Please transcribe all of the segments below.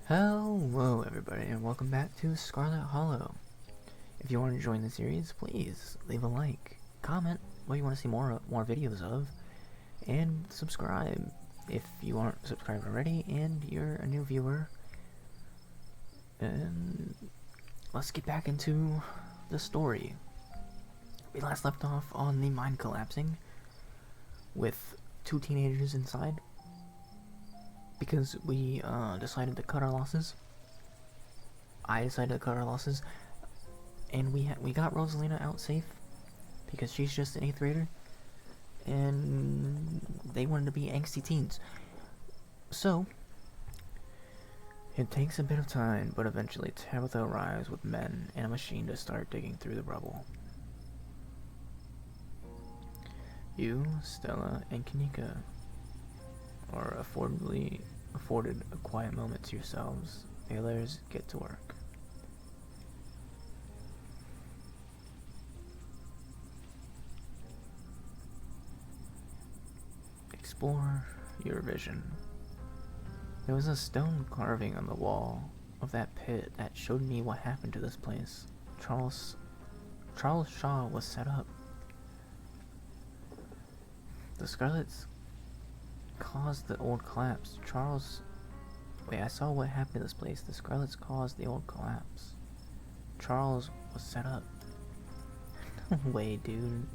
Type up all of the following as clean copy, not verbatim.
Hello everybody and welcome back to Scarlet Hollow. If you want to join the series, please leave a like, comment what you want to see more videos of, and subscribe if you aren't subscribed already and you're a new viewer. And let's get back into the story. We last left off on the mine collapsing with two teenagers inside because we decided to cut our losses. I decided to cut our losses, and we got Rosalina out safe because she's just an 8th grader, and they wanted to be angsty teens. So it takes a bit of time, but eventually Tabitha arrives with men and a machine to start digging through the rubble. You, Stella, and Kanika are afforded a quiet moment to yourselves. The others get to work. Explore your vision. There was a stone carving on the wall of that pit that showed me what happened to this place. Charles Shaw was set up. The Scarlets caused the old collapse. Wait, I saw what happened to this place. The Scarlets caused the old collapse. Charles was set up. No way, dude.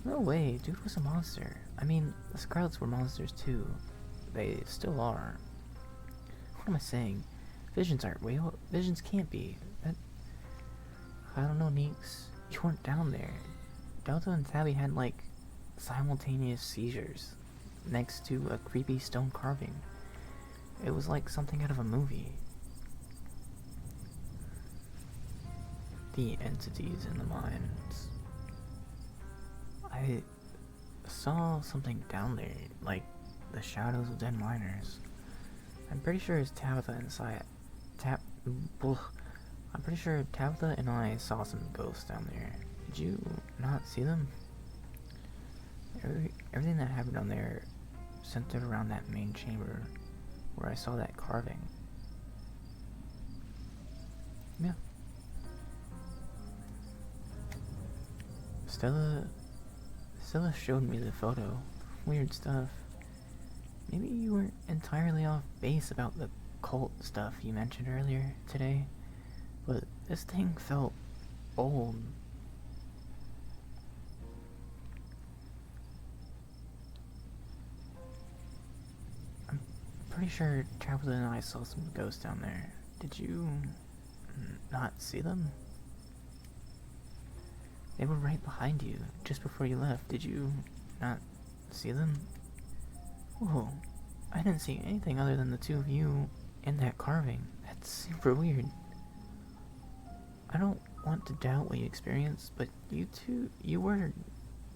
No way, dude was a monster. I mean, the Scarlets were monsters too. They still are. What am I saying? Visions aren't real. Visions can't be. I don't know, Neeks. You weren't down there. Delta and Tabby had, like, simultaneous seizures next to a creepy stone carving. It was like something out of a movie. The entities in the mines. I saw something down there, like the shadows of dead miners. I'm pretty sure it's Tabitha inside. I'm pretty sure Tabitha and I saw some ghosts down there. Did you not see them? Everything that happened down there centered around that main chamber where I saw that carving. Yeah. Stella showed me the photo. Weird stuff. Maybe you weren't entirely off base about the cult stuff you mentioned earlier today, but this thing felt old. I'm pretty sure Tabitha and I saw some ghosts down there. Did you not see them? They were right behind you, just before you left. Did you not see them? Whoa, I didn't see anything other than the two of you in that carving. That's super weird. I don't want to doubt what you experienced, but you were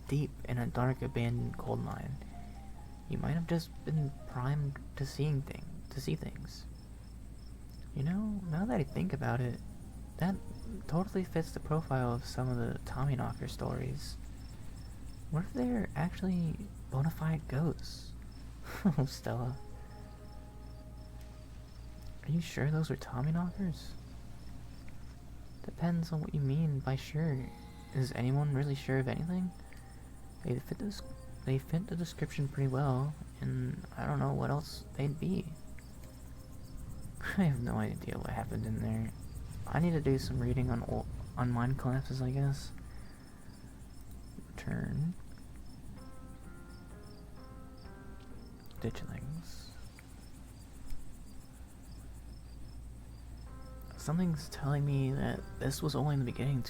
deep in a dark, abandoned coal mine. You might have just been primed to see things. You know, now that I think about it, that totally fits the profile of some of the Tommyknocker stories. What if they're actually bona fide ghosts? Oh, Stella. Are you sure those are Tommyknockers? Depends on what you mean by sure. Is anyone really sure of anything? They fit the description pretty well, and I don't know what else they'd be. I have no idea what happened in there. I need to do some reading on mine collapses, I guess. Return. Ditchlings. Something's telling me that this was only the beginning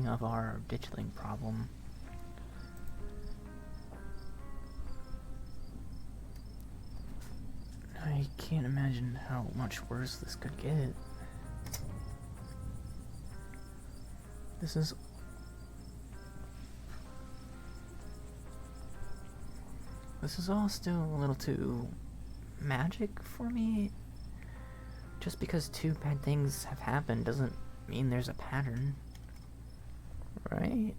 of our ditchling problem. I can't imagine how much worse this could get. This is all still a little too magic for me. Just because two bad things have happened doesn't mean there's a pattern, right?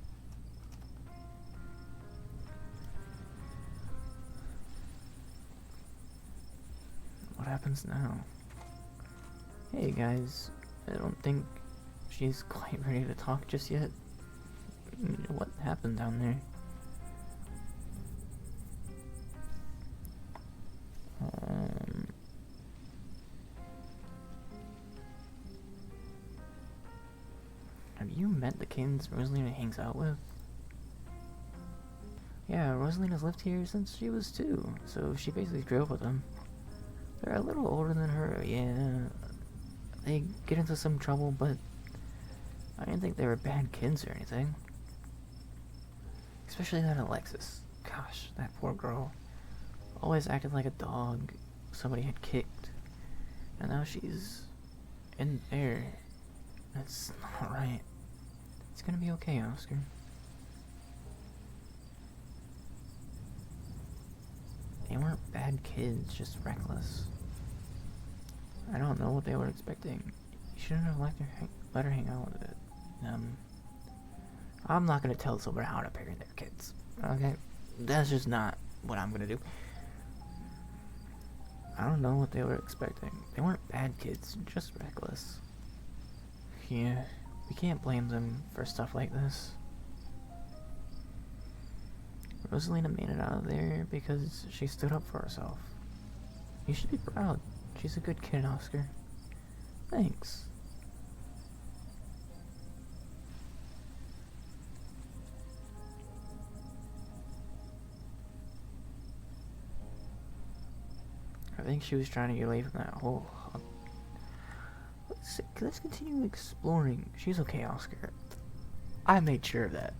what happens now? Hey guys, I don't think she's quite ready to talk just yet. What happened down there? Have you met the kids Rosalina hangs out with? Yeah, Rosalina's lived here since she was 2, so she basically grew up with them. They're a little older than her, yeah. They get into some trouble, but I didn't think they were bad kids or anything. Especially that Alexis. Gosh, that poor girl. Always acted like a dog somebody had kicked. And now she's in there. That's not right. It's gonna be okay, Oscar. They weren't bad kids, just reckless. I don't know what they were expecting. You shouldn't have let her hang out with it. I'm not gonna tell someone how to parent their kids. Okay? That's just not what I'm gonna do. I don't know what they were expecting. They weren't bad kids, just reckless. Yeah, we can't blame them for stuff like this. Rosalina made it out of there because she stood up for herself. You should be proud. She's a good kid, Oscar. Thanks. I think she was trying to get away from that whole... Let's continue exploring. She's okay, Oscar. I made sure of that.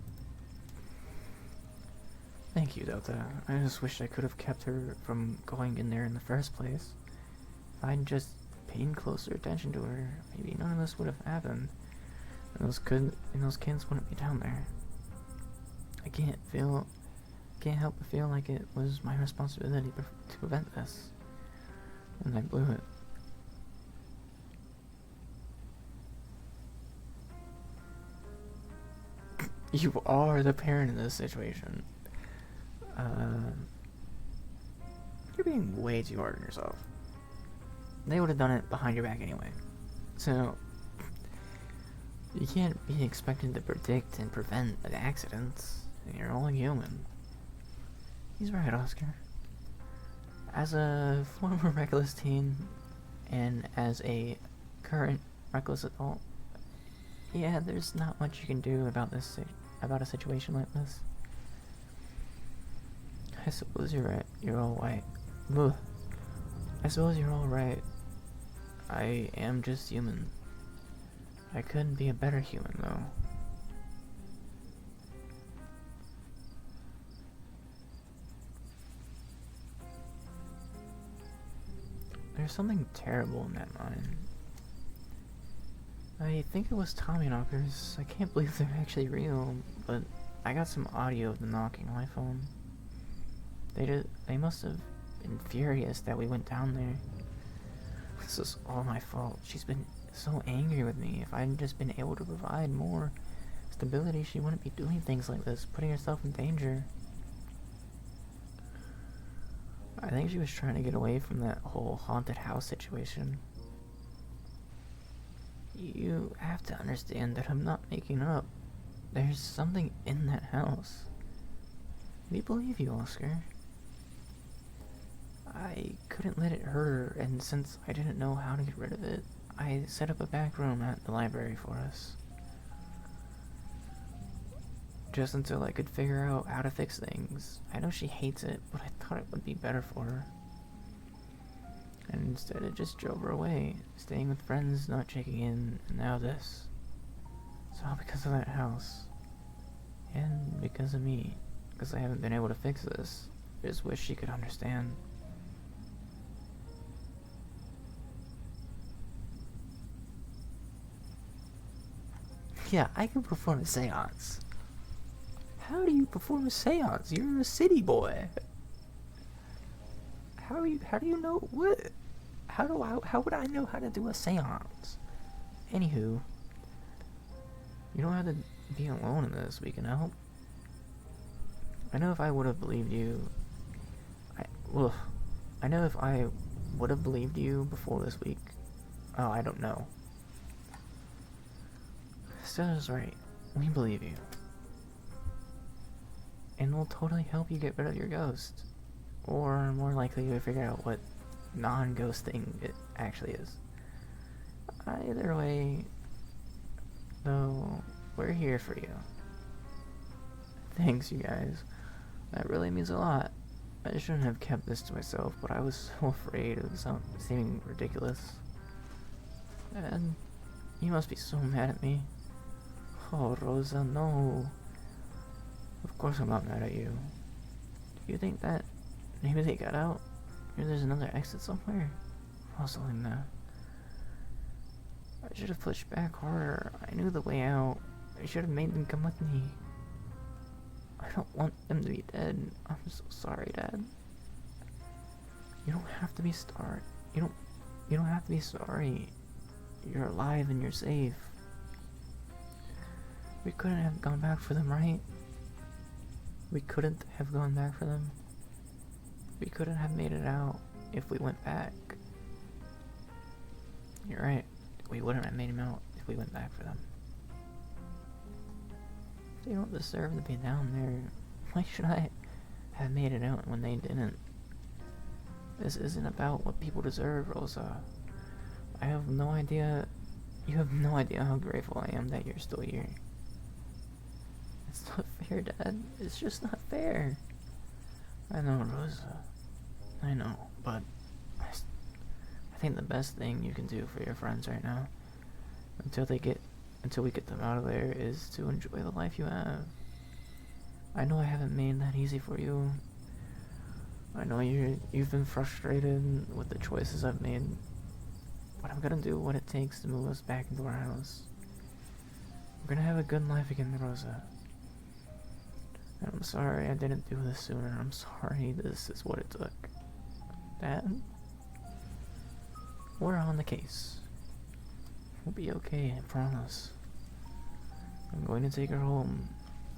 Thank you, Delta. I just wish I could have kept her from going in there in the first place. If I'd just paid closer attention to her, maybe none of this would have happened. And those kids wouldn't be down there. I can't help but feel like it was my responsibility to prevent this. And I blew it. You are the parent in this situation. You're being way too hard on yourself. They would have done it behind your back anyway. So, you can't be expected to predict and prevent accidents. You're only human. He's right, Oscar. As a former reckless teen, and as a current reckless adult, yeah, there's not much you can do about a situation like this. I suppose you're right. You're all right. Ugh. I suppose you're all right. I am just human. I couldn't be a better human, though. There's something terrible in that mine. I think it was Tommyknockers. I can't believe they're actually real, but I got some audio of the knocking on my phone. They must have been furious that we went down there. This is all my fault. She's been so angry with me. If I'd just been able to provide more stability, she wouldn't be doing things like this, putting herself in danger. I think she was trying to get away from that whole haunted house situation. You have to understand that I'm not making up. There's something in that house. We believe you, Oscar. I couldn't let it hurt her, and since I didn't know how to get rid of it, I set up a back room at the library for us. Just until I could figure out how to fix things. I know she hates it, but I thought it would be better for her. And instead it just drove her away, staying with friends, not checking in, and now this. It's all because of that house. And because of me. Because I haven't been able to fix this. I just wish she could understand. Yeah, I can perform a seance. How do you perform a seance? You're a city boy. How do you know what? How would I know how to do a seance? Anywho, you don't have to be alone in this. We can help. I know if I would have believed you, I know if I would have believed you before this week. Oh, I don't know. Stella's right. We believe you. And we'll totally help you get rid of your ghost. Or more likely, we'll figure out what non-ghost thing it actually is. Either way, though, we're here for you. Thanks, you guys. That really means a lot. I shouldn't have kept this to myself, but I was so afraid of seeming ridiculous. And you must be so mad at me. Oh, Rosa, no. Of course I'm not mad at you. Do you think that maybe they got out? Maybe there's another exit somewhere? Rosalina. I should have pushed back harder. I knew the way out. I should have made them come with me. I don't want them to be dead. I'm so sorry, Dad. You don't have to be sorry. You don't have to be sorry. You're alive and you're safe. We couldn't have gone back for them, right? We couldn't have gone back for them. We couldn't have made it out if we went back. You're right. We wouldn't have made him out if we went back for them. They don't deserve to be down there. Why should I have made it out when they didn't? This isn't about what people deserve, Rosa. I have no idea. You have no idea how grateful I am that you're still here. It's not fair, Dad. It's just not fair. I know, Rosa. I know, but I think the best thing you can do for your friends right now, until we get them out of there, is to enjoy the life you have. I know I haven't made that easy for you. I know you've been frustrated with the choices I've made, but I'm gonna do what it takes to move us back into our house. We're gonna have a good life again, Rosa. And I'm sorry I didn't do this sooner. I'm sorry this is what it took. Dad? We're on the case. We'll be okay, I promise. I'm going to take her home.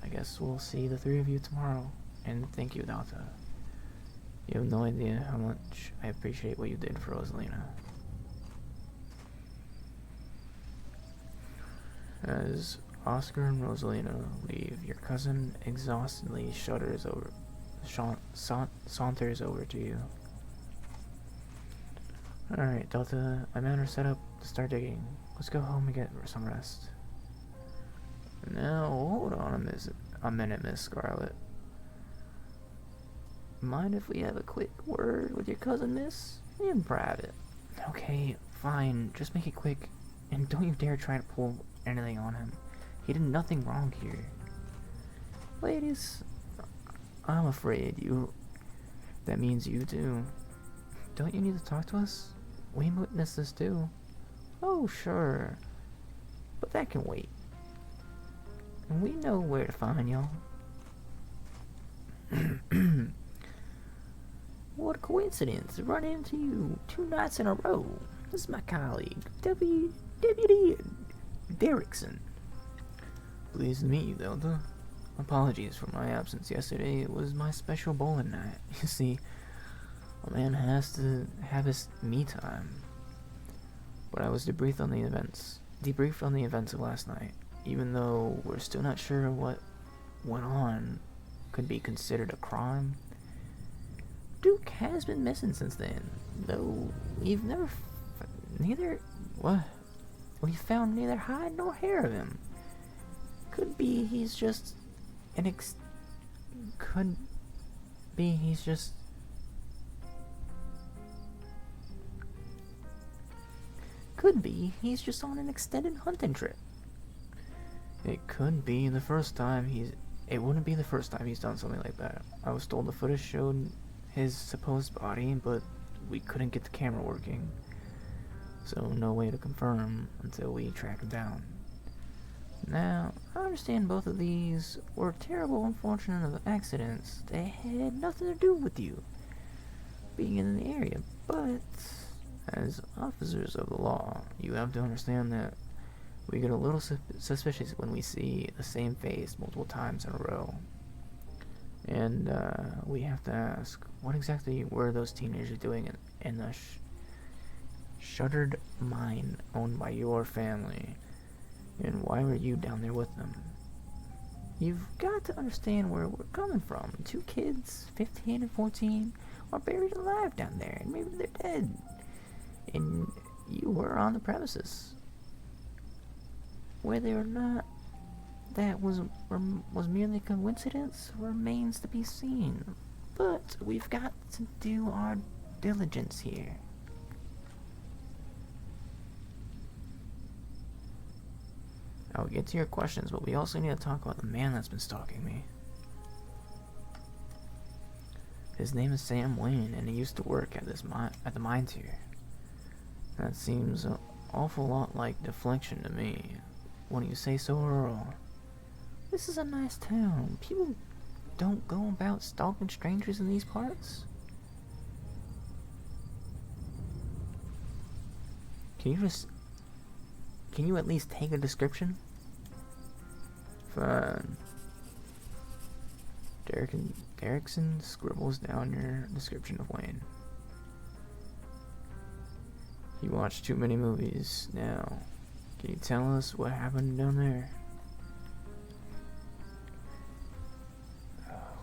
I guess we'll see the three of you tomorrow. And thank you, Data. You have no idea how much I appreciate what you did for Rosalina. As Oscar and Rosalina leave, your cousin exhaustedly saunters over to you. Alright, Delta, my men are set up to start digging. Let's go home and get some rest. Now, hold on a minute, Miss Scarlet. Mind if we have a quick word with your cousin, miss? In private. Okay, fine. Just make it quick. And don't you dare try to pull anything on him. He did nothing wrong here. Ladies, I'm afraid that means you too. Don't you need to talk to us? We witnessed this too. Oh, sure. But that can wait. And we know where to find y'all. What a coincidence to run into you 2 nights in a row. This is my colleague, Deputy Derrickson. Pleased to meet you, Delta. Apologies for my absence yesterday. It was my special bowling night. You see, a man has to have his me time. But I was debriefed on the events of last night. Even though we're still not sure what went on could be considered a crime. Duke has been missing since then, though we've we found neither hide nor hair of him. Could be he's just on an extended hunting trip. It wouldn't be the first time he's done something like that. I was told the footage showed his supposed body, but we couldn't get the camera working. So no way to confirm until we track him down. Now, I understand both of these were terrible, unfortunate accidents. They had nothing to do with you being in the area, but as officers of the law, you have to understand that we get a little suspicious when we see the same face multiple times in a row. And we have to ask, what exactly were those teenagers doing in a shuttered mine owned by your family. And why were you down there with them? You've got to understand where we're coming from. 2 kids, 15 and 14, are buried alive down there, and maybe they're dead. And you were on the premises. Whether or not that was merely a coincidence remains to be seen. But we've got to do our diligence here. I'll get to your questions, but we also need to talk about the man that's been stalking me. His name is Sam Wayne, and he used to work at the mines here. That seems an awful lot like deflection to me. Wouldn't you say so, Earl? This is a nice town. People don't go about stalking strangers in these parts. Can you at least take a description? Fine. Derrickson scribbles down your description of Wayne. You watched too many movies. Now, can you tell us what happened down there?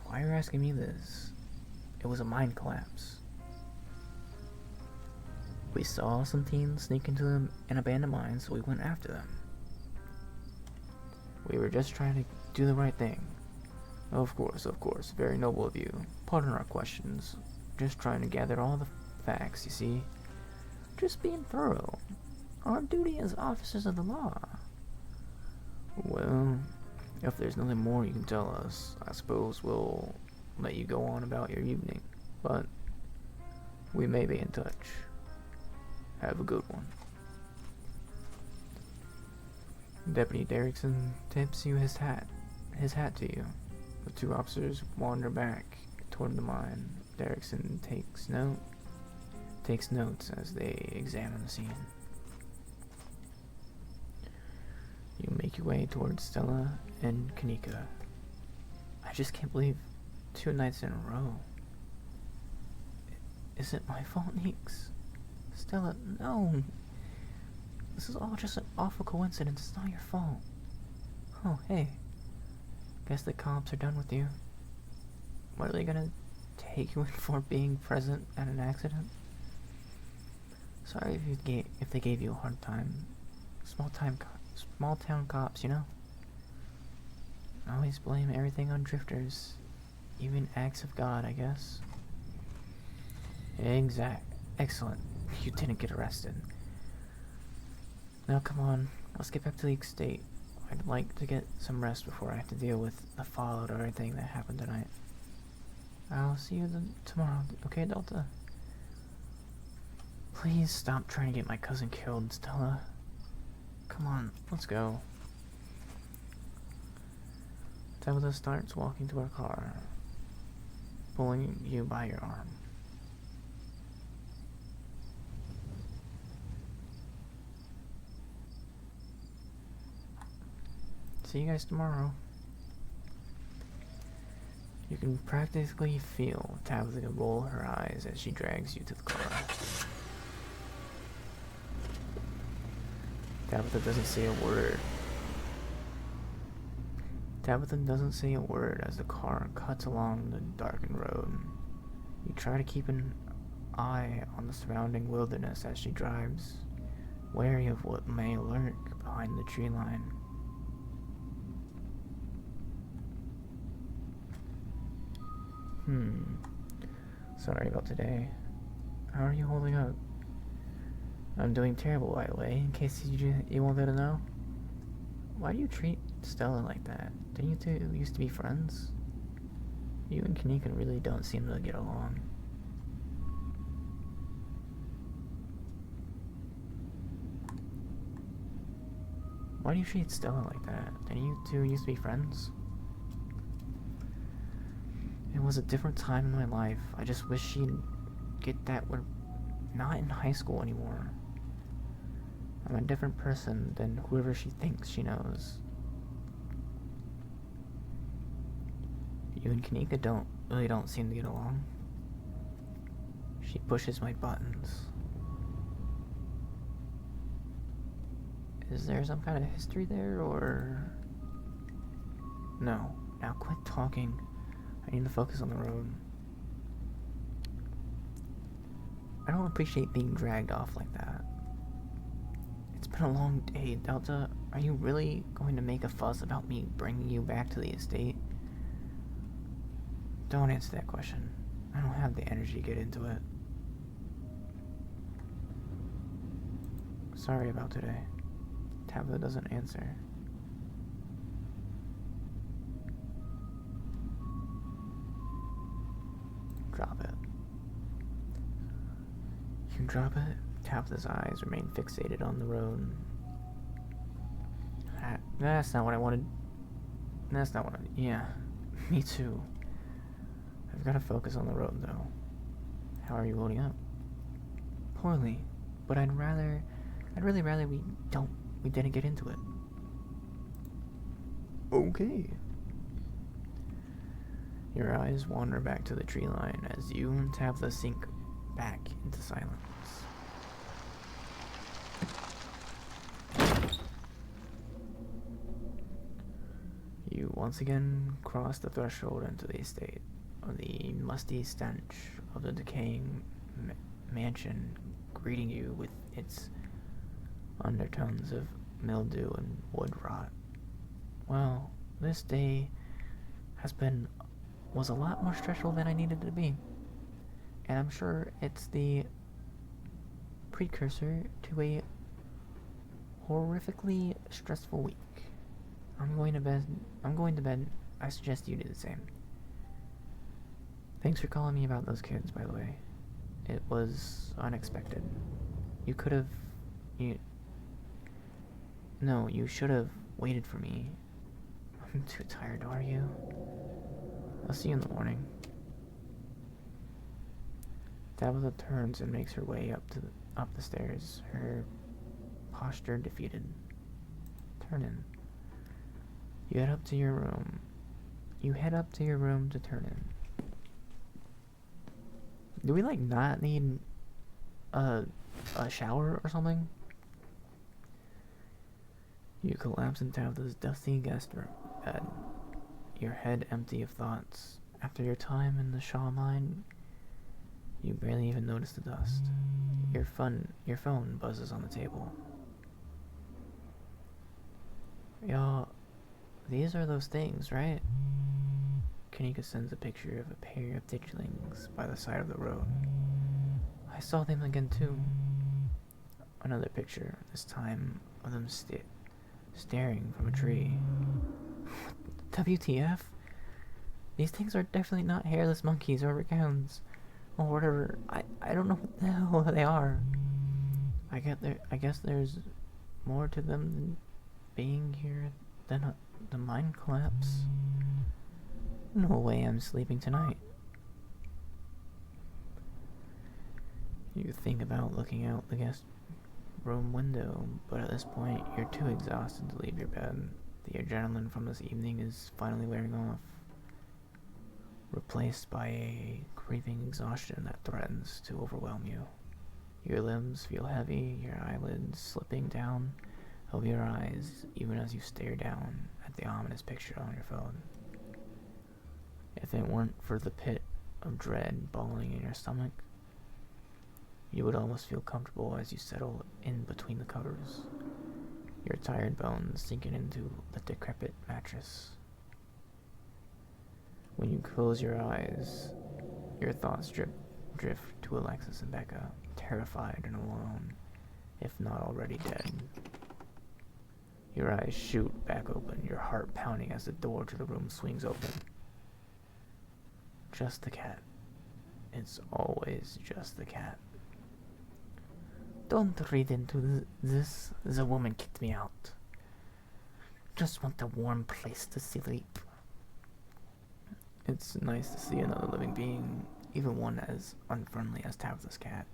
Why are you asking me this? It was a mine collapse. We saw some teens sneak into an abandoned mine, so we went after them. We were just trying to do the right thing. Of course, very noble of you. Pardon our questions. Just trying to gather all the facts, you see. Just being thorough. Our duty as officers of the law. Well, if there's nothing more you can tell us, I suppose we'll let you go on about your evening. But we may be in touch. Have a good one. Deputy Derrickson tips you his hat to you. The 2 officers wander back toward the mine. Derrickson takes notes as they examine the scene. You make your way towards Stella and Kanika. I just can't believe 2 nights in a row. Is it my fault, Neeks? Stella, no. This is all just an awful coincidence. It's not your fault. Oh, hey. Guess the cops are done with you. What, are they gonna take you in for being present at an accident? Sorry if they gave you a hard time. Small town cops, you know? Always blame everything on drifters. Even acts of God, I guess. Excellent. You didn't get arrested. Now come on, let's get back to the estate. I'd like to get some rest before I have to deal with the fallout of everything that happened tonight. I'll see you tomorrow, okay, Delta? Please stop trying to get my cousin killed, Stella. Come on, let's go. Tabitha starts walking to her car, pulling you by your arm. See you guys tomorrow. You can practically feel Tabitha roll her eyes as she drags you to the car. Tabitha doesn't say a word. Tabitha doesn't say a word as the car cuts along the darkened road. You try to keep an eye on the surrounding wilderness as she drives, wary of what may lurk behind the tree line. Sorry about today. How are you holding up? I'm doing terrible, by the way, in case you wanted to know. Why do you treat Stella like that? Didn't you two used to be friends? You and Kanika really don't seem to get along. Why do you treat Stella like that? Didn't you two used to be friends? It was a different time in my life. I just wish she'd get that we're not in high school anymore. I'm a different person than whoever she thinks she knows. You and Kanika don't seem to get along. She pushes my buttons. Is there some kind of history there, or... No. Now quit talking. I need to focus on the road. I don't appreciate being dragged off like that. It's been a long day, Delta. Are you really going to make a fuss about me bringing you back to the estate? Don't answer that question. I don't have the energy to get into it. Sorry about today. Tabitha doesn't answer. Drop it. You can drop it. Tabitha's eyes remain fixated on the road. That's not what I wanted. That's not what I... Yeah, me too. I've got to focus on the road, though. How are you loading up? Poorly, but I'd really rather we didn't get into it. Okay. Your eyes wander back to the tree line as you and Tabitha sink back into silence. You once again cross the threshold into the estate, of the musty stench of the decaying mansion greeting you with its undertones of mildew and wood rot. Well, this day was a lot more stressful than I needed it to be. And I'm sure it's the precursor to a horrifically stressful week. I'm going to bed. I suggest you do the same. Thanks for calling me about those kids, by the way. It was unexpected. You should have waited for me. I'm too tired, are you? I'll see you in the morning. Tabitha turns and makes her way up the stairs, her posture defeated. Turn in. You head up to your room. To turn in. Do we not need a shower or something? You collapse in Tabitha's dusty guest room bed, your head empty of thoughts. After your time in the Shaw mine, you barely even notice the dust. Your phone buzzes on the table. Y'all, these are those things, right? Kanika sends a picture of a pair of ditchlings by the side of the road. I saw them again too. Another picture, this time of them staring from a tree. WTF? These things are definitely not hairless monkeys or raccoons. Or whatever. I don't know what the hell they are. I guess there's more to them than being here than the mine collapse. No way I'm sleeping tonight. You think about looking out the guest room window, but at this point you're too exhausted to leave your bed. The adrenaline from this evening is finally wearing off, replaced by a creeping exhaustion that threatens to overwhelm you. Your limbs feel heavy, your eyelids slipping down over your eyes even as you stare down at the ominous picture on your phone. If it weren't for the pit of dread balling in your stomach, you would almost feel comfortable as you settle in between the covers, your tired bones sinking into the decrepit mattress. When you close your eyes, your thoughts drift to Alexis and Becca, terrified and alone, if not already dead. Your eyes shoot back open, your heart pounding as the door to the room swings open. Just the cat. It's always just the cat. Don't read into this. The woman kicked me out. Just want a warm place to sleep. It's nice to see another living being, even one as unfriendly as Tabitha's cat.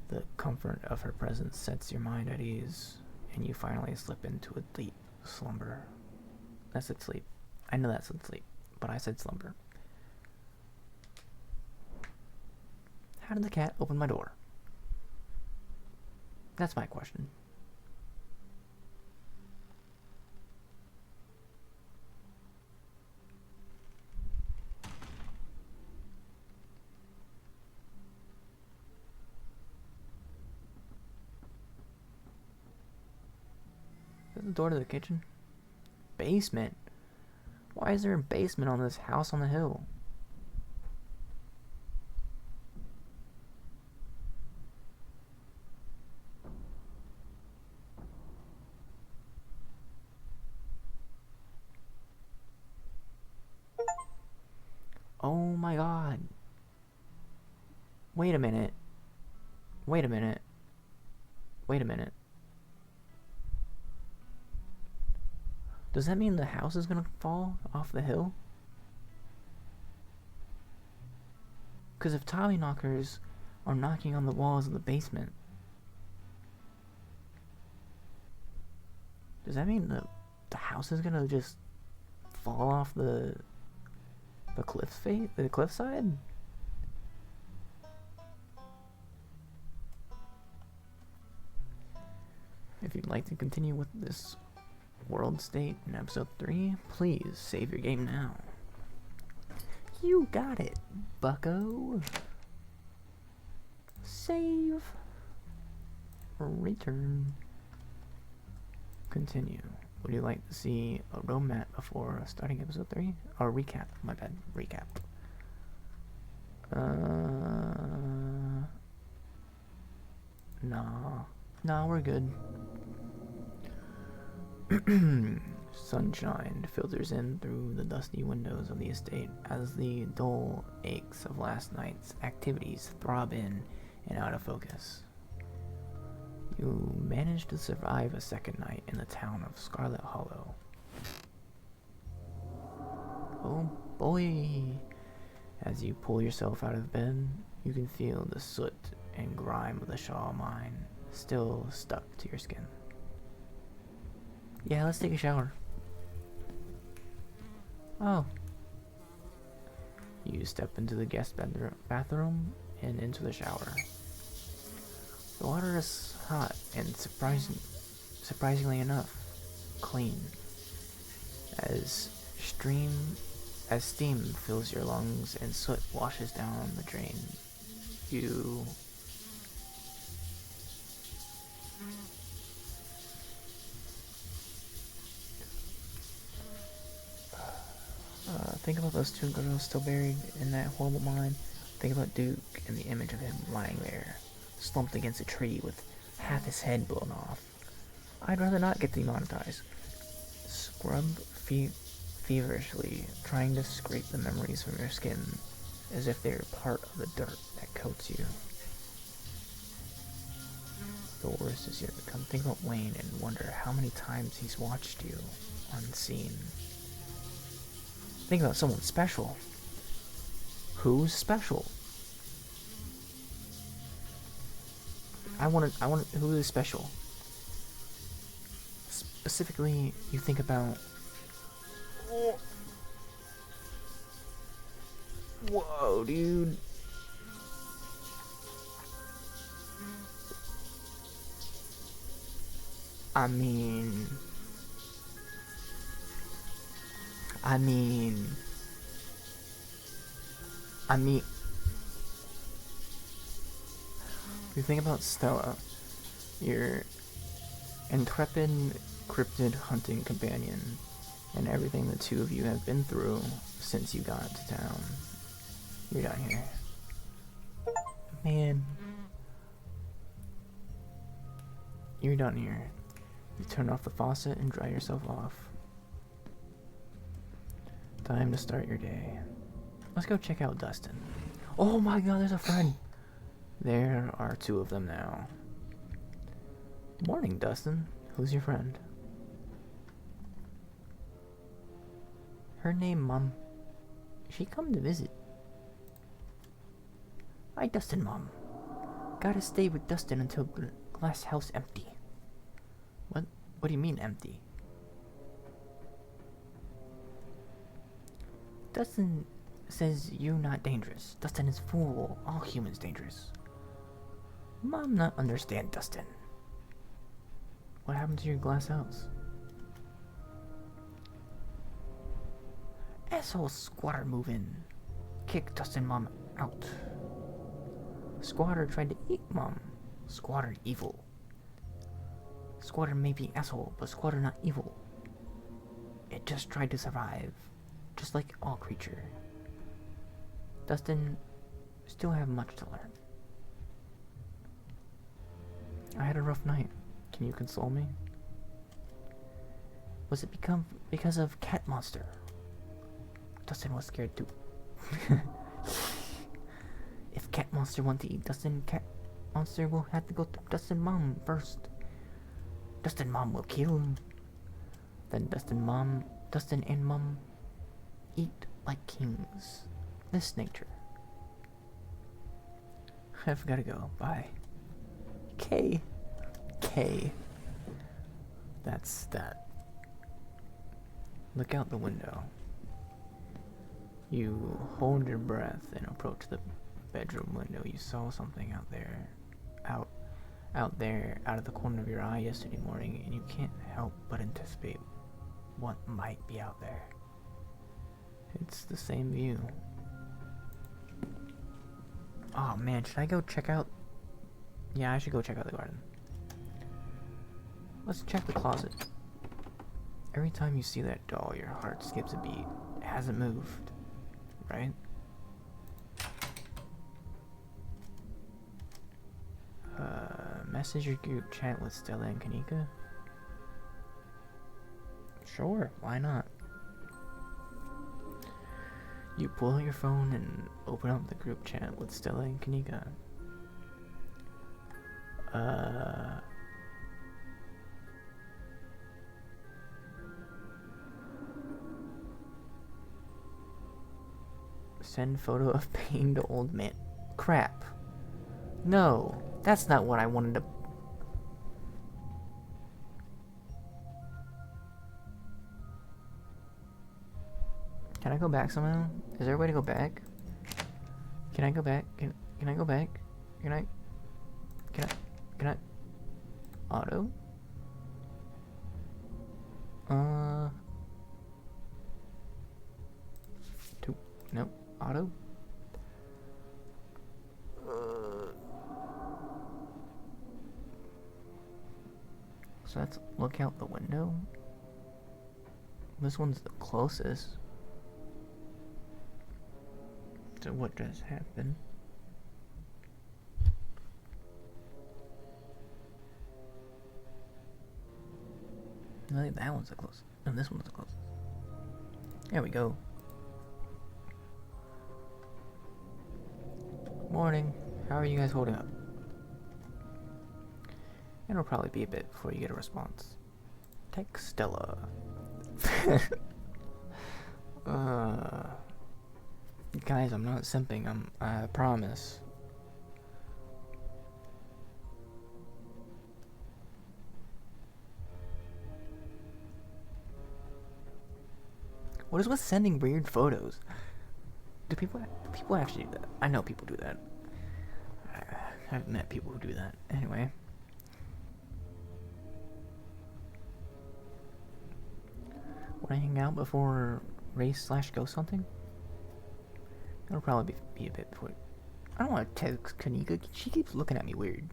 The comfort of her presence sets your mind at ease, and you finally slip into a deep slumber. I said sleep. I know that said sleep, but I said slumber. How did the cat open my door? That's my question. Is the door to the kitchen? Basement? Why is there a basement on this house on the hill? Oh my god. Wait a minute. Wait a minute. Wait a minute. Does that mean the house is gonna fall off the hill? Because if Tommyknockers are knocking on the walls of the basement, does that mean the house is gonna just fall off the cliffside? If you'd like to continue with this world state in episode 3, please save your game now. You got it, bucko. Save. Return. Continue. Would you like to see a roadmap before starting episode 3? Or recap, my bad. Recap. Nah, we're good. Sunshine filters in through the dusty windows of the estate as the dull aches of last night's activities throb in and out of focus. You manage to survive a second night in the town of Scarlet Hollow. Oh boy! As you pull yourself out of bed, you can feel the soot and grime of the Shaw mine still stuck to your skin. Yeah, let's take a shower. Oh. You step into the guest bathroom and into the shower. The water is hot and surprisingly enough, clean. As steam fills your lungs and soot washes down the drain, you think about those 2 girls still buried in that horrible mine. Think about Duke and the image of him lying there, slumped against a tree with half his head blown off. I'd rather not get demonetized. Scrub feverishly, trying to scrape the memories from your skin as if they're part of the dirt that coats you. The worst is yet to come. Think about Wayne and wonder how many times he's watched you unseen. Think about someone special. Who's special? I want who is special? Specifically, you think about. Whoa, dude. I mean, you think about Stella, your intrepid cryptid hunting companion, and everything the two of you have been through since you got to town. You're down here. Man. You're done here. You turn off the faucet and dry yourself off. Time to start your day. Let's go check out Dustin. Oh my god, there's a friend! There are 2 of them now. Morning, Dustin. Who's your friend? Her name, Mom. She come to visit. Hi, Dustin, Mom. Gotta stay with Dustin until glass house empty. What do you mean empty? Dustin says you not dangerous. Dustin is fool. All humans dangerous. Mom not understand Dustin. What happened to your glass house? Asshole squatter move in. Kick Dustin mom out. Squatter tried to eat mom. Squatter evil. Squatter may be asshole, but squatter not evil. It just tried to survive. Just like all creature. Dustin still have much to learn. I had a rough night. Can you console me? Was it because of cat monster? Dustin was scared too. If cat monster want to eat Dustin, cat monster will have to go to Dustin mom first. Dustin mom will kill him. Then Dustin and mom eat like kings. This nature. I've gotta go. Bye. K. That's that. Look out the window. You hold your breath and approach the bedroom window. You saw something out there. Out there, out of the corner of your eye yesterday morning, and you can't help but anticipate what might be out there. It's the same view. Oh man, should I go check out? Yeah, I should go check out the garden. Let's check the closet. Every time you see that doll, your heart skips a beat. It hasn't moved, right? Message your group chat with Stella and Kanika? Sure, why not? You pull out your phone and open up the group chat with Stella and Kanika. Send photo of pained old man. Crap. No, that's not what I wanted to. Can I go back somehow? Is there a way to go back? Can I go back? Can I go back? Can I auto? Nope. Auto? So let's look out the window. This one's the closest. So what just happened? I think that one's the closest. And this one's the closest. There we go. Morning. How are you guys holding up? It'll probably be a bit before you get a response. Text Stella. Guys, I'm not simping. I promise. What is with sending weird photos? Do people actually do that? I know people do that. I've met people who do that. Anyway. Want to hang out before race/ghost hunting? It'll probably be a bit before. I don't want to text Kanika. She keeps looking at me weird.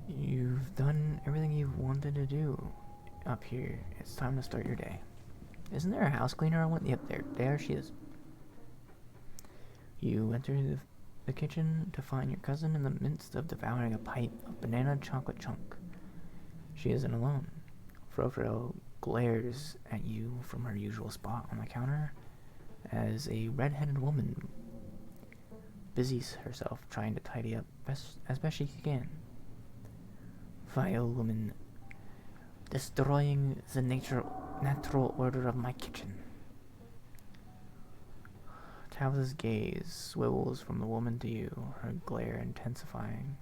You've done everything you've wanted to do up here. It's time to start your day. Isn't there a house cleaner I want? Yep, there she is. You enter the kitchen to find your cousin in the midst of devouring a pipe of banana chocolate chunk. She isn't alone. Frofro glares at you from her usual spot on the counter as a red-headed woman busies herself trying to tidy up as best she can. Vile woman, destroying the natural order of my kitchen. Tabitha's gaze swivels from the woman to you, her glare intensifying.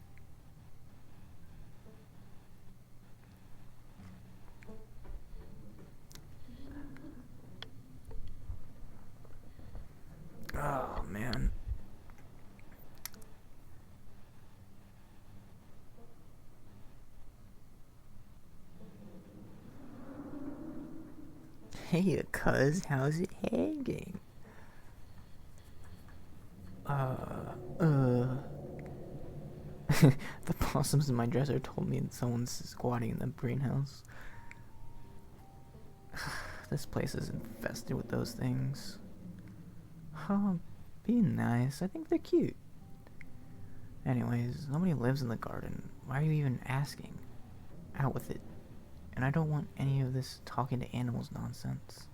Hey, cuz, how's it hanging? Uh. The possums in my dresser told me someone's squatting in the greenhouse. This place is infested with those things. Oh, be nice. I think they're cute. Anyways, nobody lives in the garden. Why are you even asking? Out with it. And I don't want any of this talking to animals nonsense.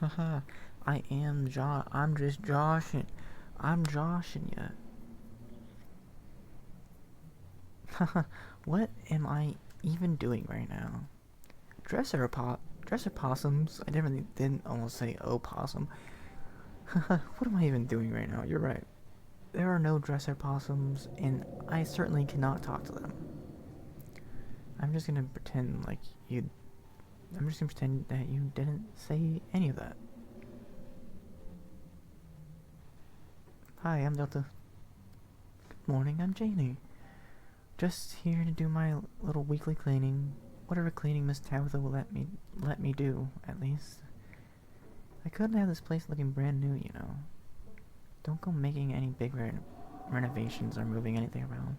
Haha, I'm just joshing. I'm joshing you. Haha, what am I even doing right now? Dresser possums. I definitely didn't almost say opossum. Haha, what am I even doing right now? You're right. There are no dresser possums, and I certainly cannot talk to them. I'm just gonna pretend like you. I'm just gonna pretend that you didn't say any of that. Hi, I'm Delta. Good morning, I'm Janie. Just here to do my little weekly cleaning. Whatever cleaning Miss Tabitha will let me do, at least. I couldn't have this place looking brand new, you know. Don't go making any big renovations or moving anything around.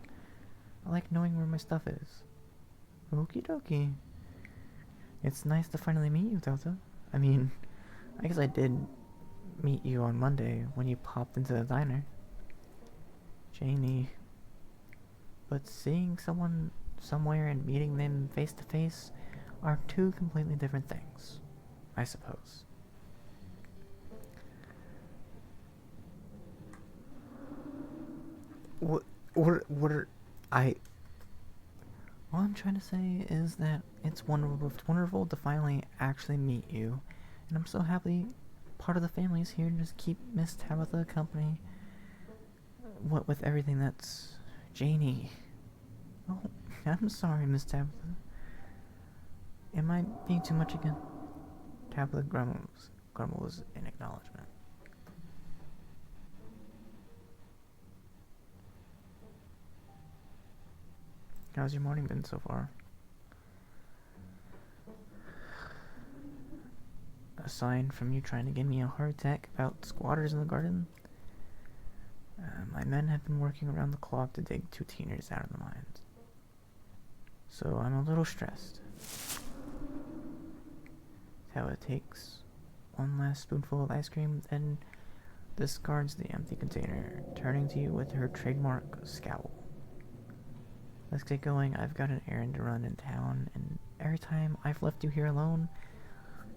I like knowing where my stuff is. Okie dokie. It's nice to finally meet you, Delta. I mean, I guess I did meet you on Monday when you popped into the diner. Janie. But seeing someone somewhere and meeting them face to face are two completely different things, I suppose. What are I? All I'm trying to say is that it's wonderful to finally actually meet you, and I'm so happy part of the family is here to just keep Miss Tabitha company. What with everything that's Janie. Oh, I'm sorry, Miss Tabitha. Am I being too much again? Tabitha grumbles in acknowledgement. How's your morning been so far? Aside from you trying to give me a heart attack about squatters in the garden, my men have been working around the clock to dig 2 teenagers out of the mines. So I'm a little stressed. Tabitha takes one last spoonful of ice cream, then discards the empty container, turning to you with her trademark scowl. Let's get going. I've got an errand to run in town, and every time I've left you here alone,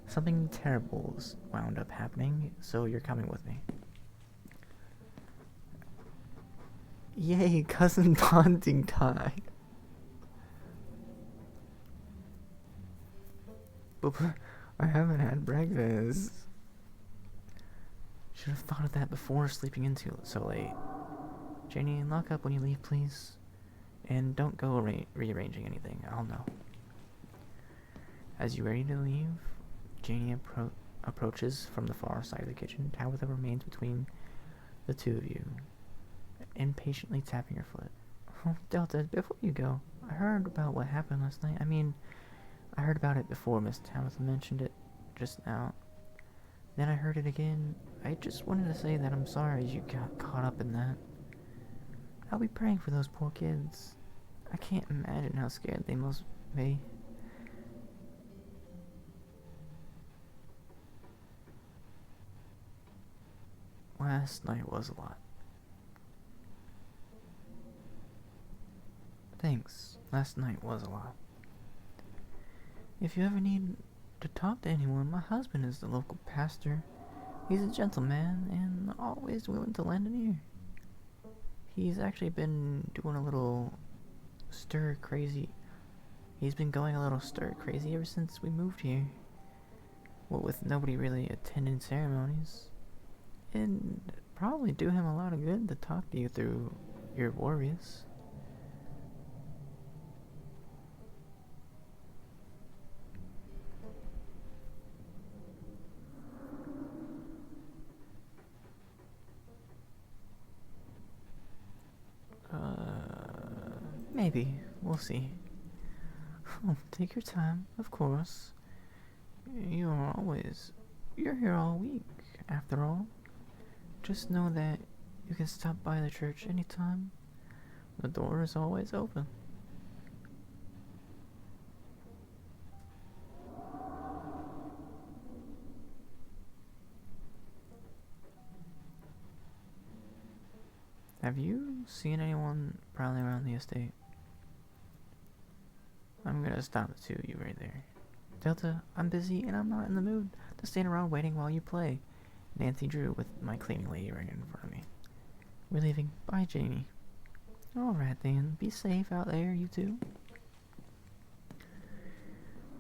something terrible's wound up happening, so you're coming with me. Yay, cousin bonding time! But I haven't had breakfast. Should have thought of that before sleeping in so late. Janie, lock up when you leave, please. And don't go rearranging anything. I'll know. As you ready to leave, Janie approaches from the far side of the kitchen. Tabitha remains between the two of you, impatiently tapping her foot. Oh, Delta, before you go, I heard about what happened last night. I mean, I heard about it before Miss Tabitha mentioned it just now. Then I heard it again. I just wanted to say that I'm sorry you got caught up in that. I'll be praying for those poor kids. I can't imagine how scared they must be. Last night was a lot. Thanks. Last night was a lot. If you ever need to talk to anyone, my husband is the local pastor. He's a gentleman and always willing to lend an ear. He's actually been doing a little stir crazy. He's been going a little stir crazy ever since we moved here. What with nobody really attending ceremonies. It'd probably do him a lot of good to talk to you through your worries. maybe. We'll see. Oh, take your time, of course. You're here all week, after all. Just know that you can stop by the church anytime. The door is always open. Have you seen anyone prowling around the estate? I'm gonna stop the two of you right there. Delta, I'm busy and I'm not in the mood to stand around waiting while you play. Nancy Drew with my cleaning lady right in front of me. We're leaving. Bye, Jamie. Alright then, be safe out there, you two.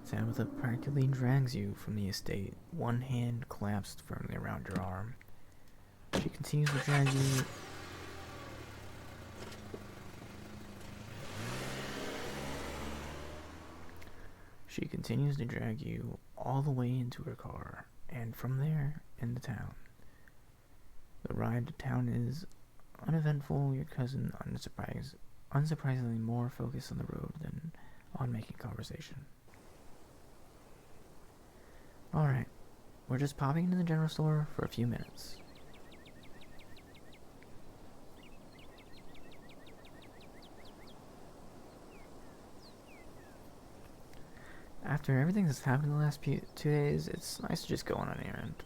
Tabitha practically drags you from the estate, one hand clasped firmly around your arm. She continues to drag you. She continues to drag you all the way into her car, and from there, into town. The ride to town is uneventful. Your cousin, unsurprisingly more focused on the road than on making conversation. Alright, we're just popping into the general store for a few minutes. After everything that's happened in the last 2 days, it's nice to just go on an errand.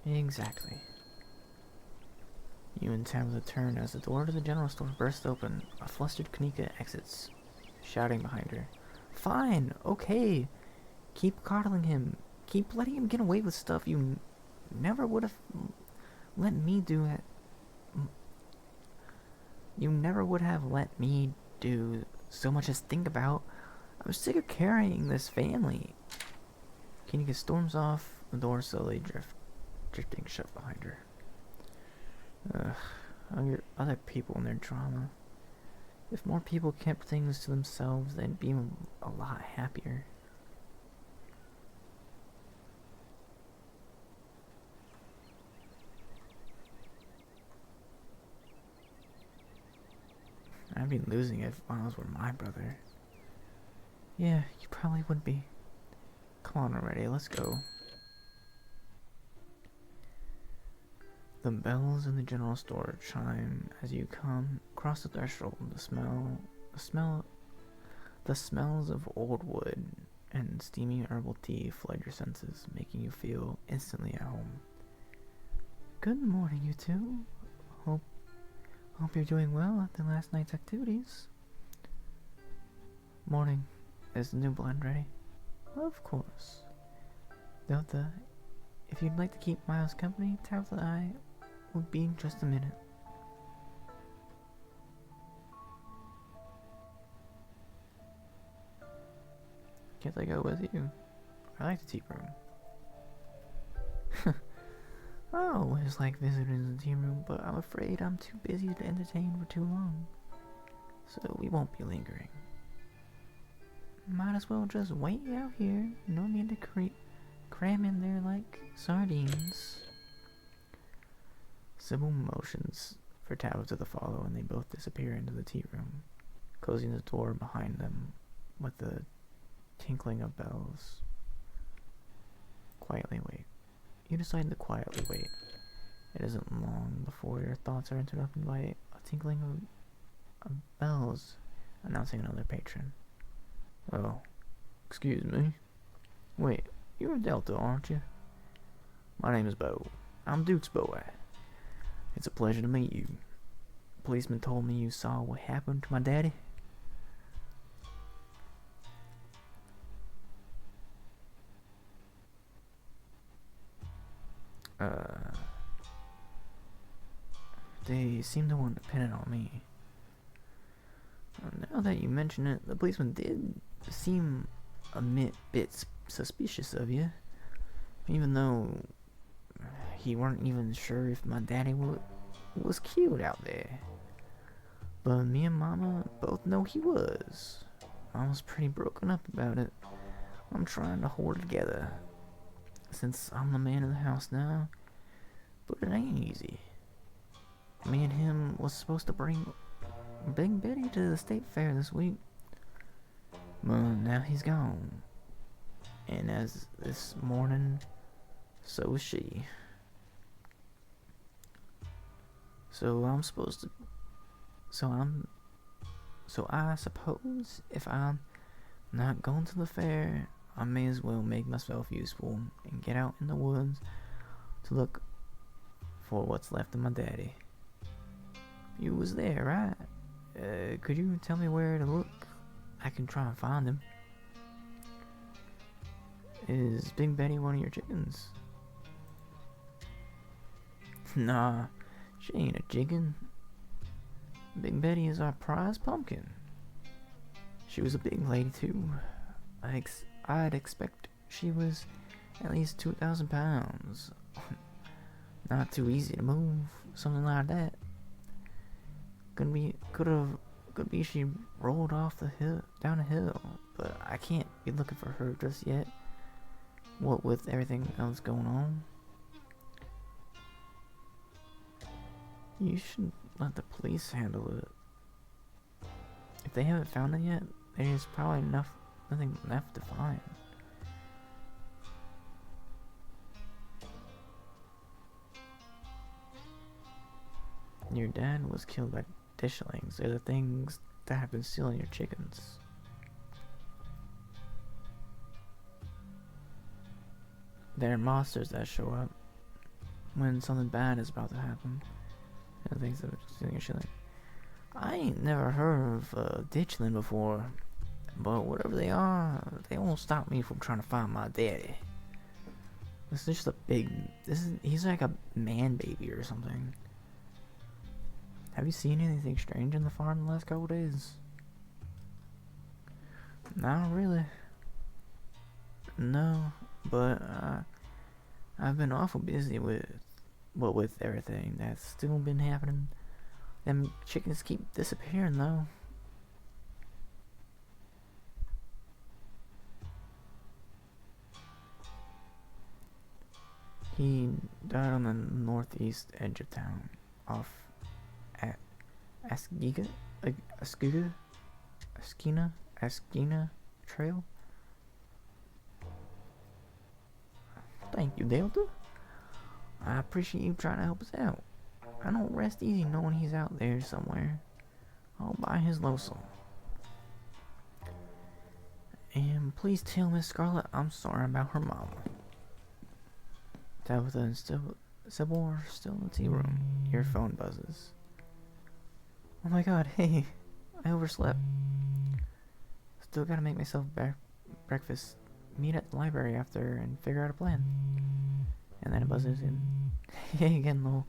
Exactly. You and Tabitha turn as the door to the general store bursts open. A flustered Kanika exits, shouting behind her. Fine, okay. Keep coddling him. Keep letting him get away with stuff you never would have let me do it. You never would have let me do so much as think about. I'm sick of carrying this family. Kanika storms off, the door slowly drifting shut behind her. Other people and their drama. If more people kept things to themselves, they'd be a lot happier. I'd be losing it if Miles were my brother. Yeah, you probably would be. Come on already, let's go. The bells in the general store chime as you come across the threshold. The smells of old wood and steamy herbal tea flood your senses, making you feel instantly at home. Good morning, you two. Hope you're doing well after last night's activities. Morning. Is the new blend ready? Of course. Delta, if you'd like to keep Miles company, Tabitha and I will be in just a minute. Can't I go with you? I like the tea room. I always like visiting the tea room, but I'm afraid I'm too busy to entertain for too long. So we won't be lingering. Might as well just wait out here. No need to cram in there like sardines. Sybil motions for Tabitha to follow, and they both disappear into the tea room, closing the door behind them with the tinkling of bells. Quietly wait. You decide to quietly wait. It isn't long before your thoughts are interrupted by a tinkling of bells announcing another patron. Oh, excuse me. Wait, you're Delta, aren't you? My name is Bo. I'm Duke's boy. It's a pleasure to meet you. The policeman told me you saw what happened to my daddy. They seem to want to pin it on me. Now that you mention it, the policeman did seem a bit suspicious of you, even though he weren't even sure if my daddy was cute out there. But me and Mama both know he was. Mama's pretty broken up about it. I'm trying to hold it together, since I'm the man of the house now, but it ain't easy. Me and him was supposed to bring Big Betty to the state fair this week. Well, now he's gone. And as this morning, so is she. So I'm supposed to... So I suppose if I'm not going to the fair, I may as well make myself useful and get out in the woods to look for what's left of my daddy. You was there, right? Could you tell me where to look? I can try and find him. Is Big Betty one of your chickens? Nah, she ain't a chicken. Big Betty is our prize pumpkin. She was a big lady too. I'd expect she was at least 2,000 pounds. Not too easy to move, something like that. Could be she rolled off the hill, down a hill, but I can't be looking for her just yet. What with everything else going on? You should let the police handle it. If they haven't found it yet, there's probably nothing left to find. Your dad was killed by dishlings. They're the things that have been stealing your chickens. They're monsters that show up when something bad is about to happen. And things that are stealing your shilling. I ain't never heard of ditchling before, but whatever they are, they won't stop me from trying to find my daddy. This is just a big... he's like a man baby or something. Have you seen anything strange in the farm in the last couple days? Not really. No, but I've been awful busy with everything that's still been happening. Them chickens keep disappearing though. He died on the northeast edge of town, off at Askina Trail. Thank you, Delta. I appreciate you trying to help us out. I don't rest easy knowing he's out there somewhere, all by his lonesome. And please tell Miss Scarlet I'm sorry about her mama. Tabitha and Sybil are still in the tea room. Your phone buzzes. Oh my god, hey, I overslept. Still gotta make myself breakfast. Meet at the library after and figure out a plan. And then it buzzes in. Hey again, Lowell.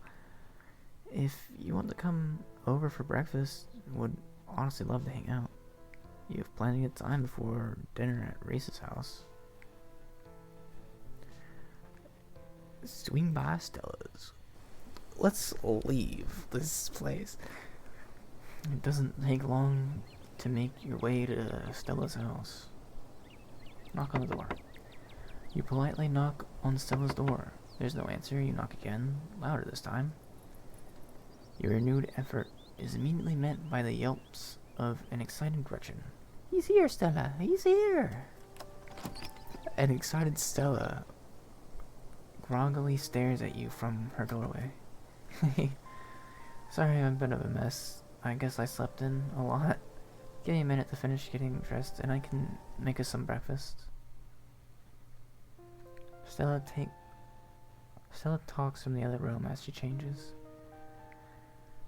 If you want to come over for breakfast, would honestly love to hang out. You have plenty of time before dinner at Reese's house. Swing by Stella's. Let's leave this place. It doesn't take long to make your way to Stella's house. Knock on the door. You politely knock on Stella's door. There's no answer. You knock again, louder this time. Your renewed effort is immediately met by the yelps of an excited Gretchen. He's here, Stella! He's here! An excited Stella groggily stares at you from her doorway. Sorry, I'm a bit of a mess. I guess I slept in a lot. Give me a minute to finish getting dressed and I can make us some breakfast. Stella talks from the other room as she changes.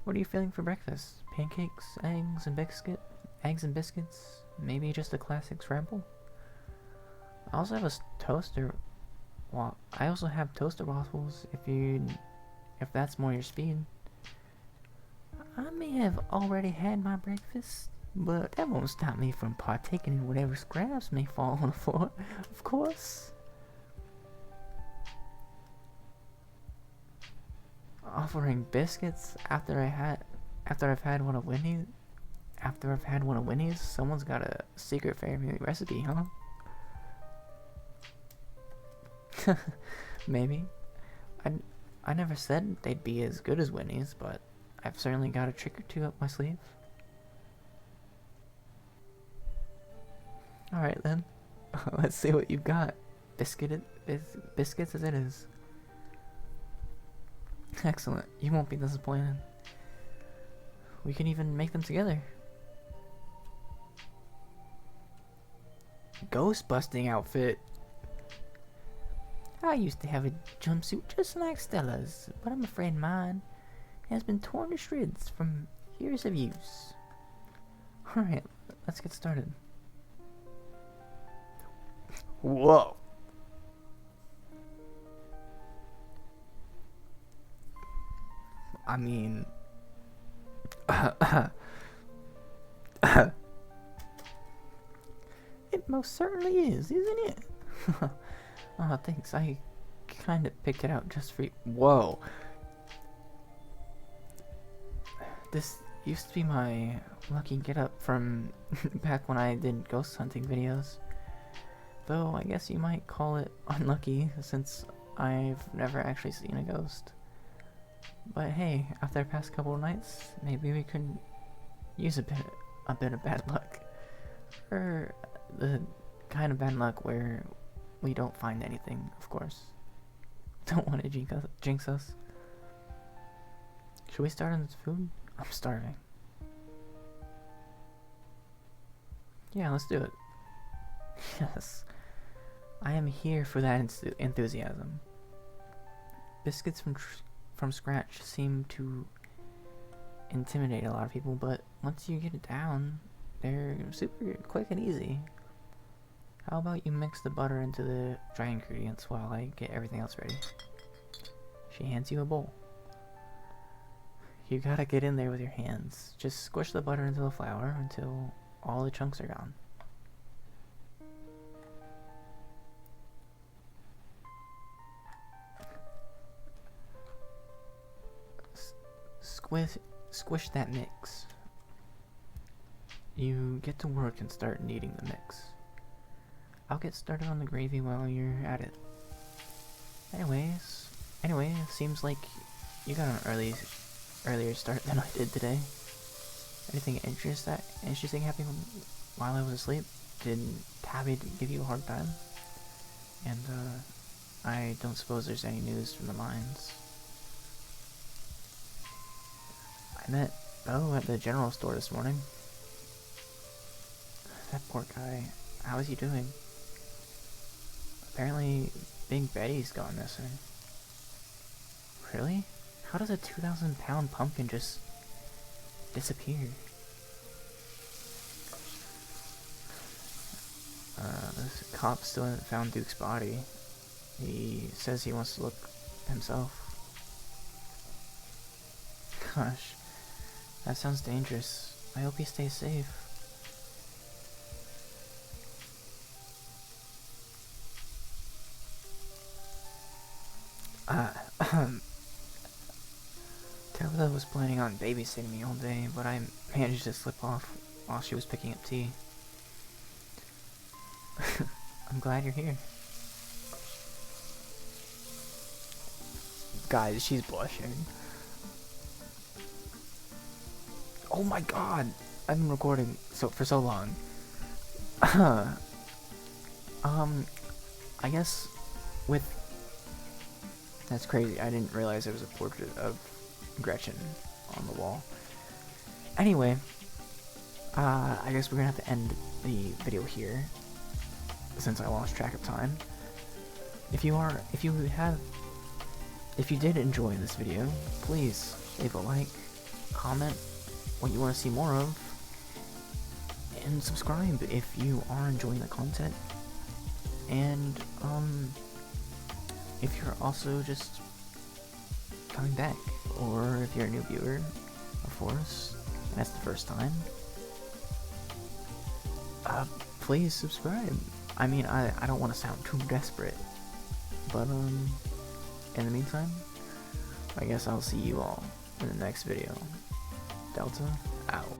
What are you feeling for breakfast? Pancakes, eggs and biscuits? Maybe just a classic scramble? I also have a toaster. Well, I also have toaster waffles if that's more your speed. I may have already had my breakfast, but that won't stop me from partaking in whatever scraps may fall on the floor, of course. Offering biscuits after I've had one of Winnie's? After I've had one of Winnie's, someone's got a secret family recipe, huh? Maybe. I never said they'd be as good as Winnie's, but I've certainly got a trick or two up my sleeve. Alright then. Let's see what you've got. Biscuits as it is. Excellent. You won't be disappointed. We can even make them together. Ghost busting outfit. I used to have a jumpsuit just like Stella's, but I'm afraid mine has been torn to shreds from years of use. Alright, let's get started. Whoa. I mean... It most certainly is, isn't it? Oh, thanks. I kind of picked it out just for you. Whoa. This used to be my lucky getup from back when I did ghost hunting videos. Though, I guess you might call it unlucky, since I've never actually seen a ghost. But hey, after the past couple of nights, maybe we could use a bit of bad luck. Or the kind of bad luck where we don't find anything, of course. Don't want to jinx us. Should we start on this food? I'm starving. Yeah, let's do it. Yes. I am here for that enthusiasm. Biscuits from scratch seem to intimidate a lot of people, but once you get it down, they're super quick and easy. How about you mix the butter into the dry ingredients while I get everything else ready? She hands you a bowl. You gotta get in there with your hands. Just squish the butter into the flour until all the chunks are gone. Squish that mix. You get to work and start kneading the mix. I'll get started on the gravy while you're at it. Anyway, seems like you got an earlier start than I did today. Anything interesting happened while I was asleep? Did Tabby give you a hard time? And I don't suppose there's any news from the mines. I met Bo at the general store this morning. That poor guy. How is he doing? Apparently, Big Betty's gone missing. Really? How does a 2,000-pound pumpkin just disappear? The cops still haven't found Duke's body. He says he wants to look himself. Gosh, that sounds dangerous. I hope he stays safe. Tabitha was planning on babysitting me all day, but I managed to slip off while she was picking up tea. I'm glad you're here. Guys, she's blushing. Oh my god! I've been recording for so long. I guess with... That's crazy. I didn't realize there was a portrait of Gretchen on the wall. Anyway, I guess we're gonna have to end the video here since I lost track of time. If you did enjoy this video, please leave a like, comment what you want to see more of, and subscribe if you are enjoying the content. And if you're also just coming back, or if you're a new viewer, of course, and that's the first time, please subscribe. I mean, I don't want to sound too desperate, but in the meantime, I guess I'll see you all in the next video. Delta out.